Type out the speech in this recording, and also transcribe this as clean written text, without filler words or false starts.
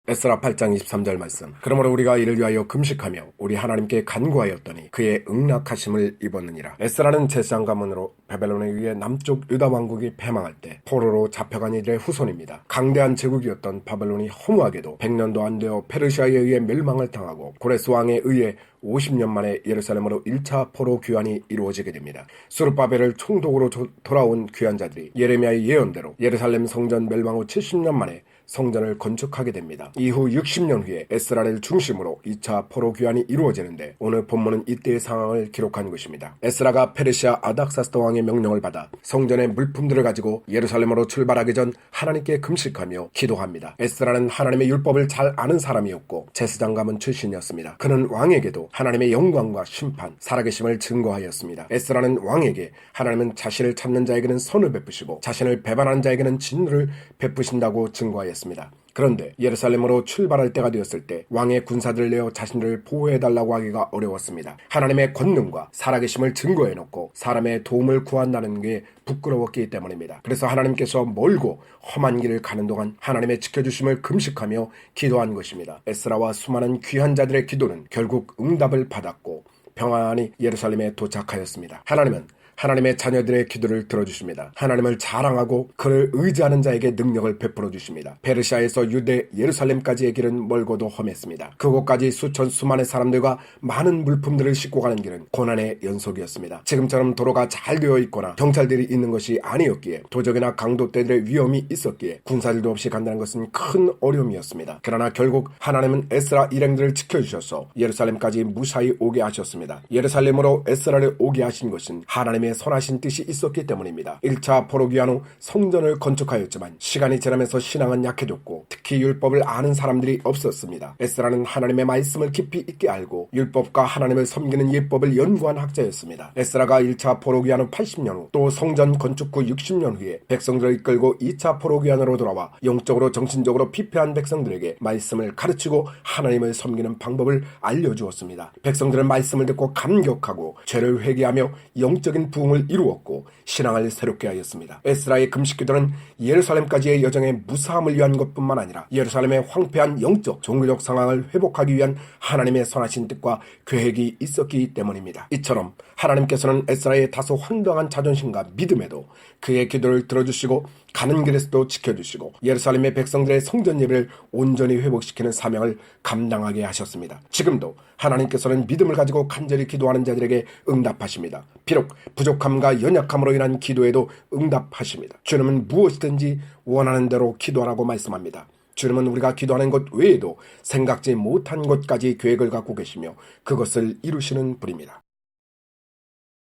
에스라 8장 23절 말씀. 그러므로 우리가 이를 위하여 금식하며 우리 하나님께 간구하였더니 그의 응낙하심을 입었느니라. 에스라는 제사장 가문으로 바벨론에 의해 남쪽 유다 왕국이 패망할 때 포로로 잡혀간 이들의 후손입니다. 강대한 제국이었던 바벨론이 허무하게도 100년도 안 되어 페르시아에 의해 멸망을 당하고 고레스 왕에 의해 50년 만에 예루살렘으로 1차 포로 귀환이 이루어지게 됩니다. 수르바벨을 총독으로 돌아온 귀환자들이 예레미야의 예언대로 예루살렘 성전 멸망 후 70년 만에 성전을 건축하게 됩니다. 이후 60년 후에 에스라를 중심으로 2차 포로 귀환이 이루어지는데 오늘 본문은 이때의 상황을 기록한 것입니다. 에스라가 페르시아 아닥사스다 왕의 명령을 받아 성전의 물품들을 가지고 예루살렘으로 출발하기 전 하나님께 금식하며 기도합니다. 에스라는 하나님의 율법을 잘 아는 사람이었고 제사장 가문 출신이었습니다. 그는 왕에게도 하나님의 영광과 심판, 살아계심을 증거하였습니다. 에스라는 왕에게 하나님은 자신을 찾는 자에게는 선을 베푸시고 자신을 배반하는 자에게는 진노를 베푸신다고 증거하였습니다. 그런데 예루살렘으로 출발할 때가 되었을 때 왕의 군사들을 내어 자신들을 보호해달라고 하기가 어려웠습니다. 하나님의 권능과 살아계심을 증거해놓고 사람의 도움을 구한다는 게 부끄러웠기 때문입니다. 그래서 하나님께서 멀고 험한 길을 가는 동안 하나님의 지켜주심을 금식하며 기도한 것입니다. 에스라와 수많은 귀한 자들의 기도는 결국 응답을 받았고 평안히 예루살렘에 도착하였습니다. 하나님은 하나님의 자녀들의 기도를 들어주십니다. 하나님을 자랑하고 그를 의지하는 자에게 능력을 베풀어 주십니다. 페르시아에서 유대 예루살렘까지의 길은 멀고도 험했습니다. 그곳까지 수많은 사람들과 많은 물품들을 싣고 가는 길은 고난의 연속이었습니다. 지금처럼 도로가 잘 되어 있거나 경찰들이 있는 것이 아니었기에 도적이나 강도떼들의 위험이 있었기에 군사들도 없이 간다는 것은 큰 어려움이었습니다. 그러나 결국 하나님은 에스라 일행들을 지켜주셔서 예루살렘까지 무사히 오게 하셨습니다. 예루살렘으로 에스라를 오게 하신 것은 하나님의 선하신 뜻이 있었기 때문입니다. 1차 포로 귀환 후 성전을 건축하였지만 시간이 지나면서 신앙은 약해졌고 특히 율법을 아는 사람들이 없었습니다. 에스라는 하나님의 말씀을 깊이 있게 알고 율법과 하나님을 섬기는 예법을 연구한 학자였습니다. 에스라가 1차 포로 귀환 후 80년 후 또 성전 건축 후 60년 후에 백성들을 이끌고 2차 포로 귀환으로 돌아와 영적으로 정신적으로 피폐한 백성들에게 말씀을 가르치고 하나님을 섬기는 방법을 알려주었습니다. 백성들은 말씀을 듣고 감격하고 죄를 회개하며 영적인 부흥을 이루었고 신앙을 새롭게 하였습니다. 에스라의 금식기도는 예루살렘까지의 여정의 무사함을 위한 것뿐만 아니라 예루살렘의 황폐한 영적, 종교적 상황을 회복하기 위한 하나님의 선하신 뜻과 계획이 있었기 때문입니다. 이처럼 하나님께서는 에스라의 다소 황당한 자존심과 믿음에도 그의 기도를 들어주시고 가는 길에서도 지켜주시고 예루살렘의 백성들의 성전 예배를 온전히 회복시키는 사명을 감당하게 하셨습니다. 지금도 하나님께서는 믿음을 가지고 간절히 기도하는 자들에게 응답하십니다. 비록 부족함과 연약함으로 인한 기도에도 응답하십니다. 주님은 무엇이든지 원하는 대로 기도하라고 말씀합니다. 주님은 우리가 기도하는 것 외에도 생각지 못한 것까지 계획을 갖고 계시며 그것을 이루시는 분입니다.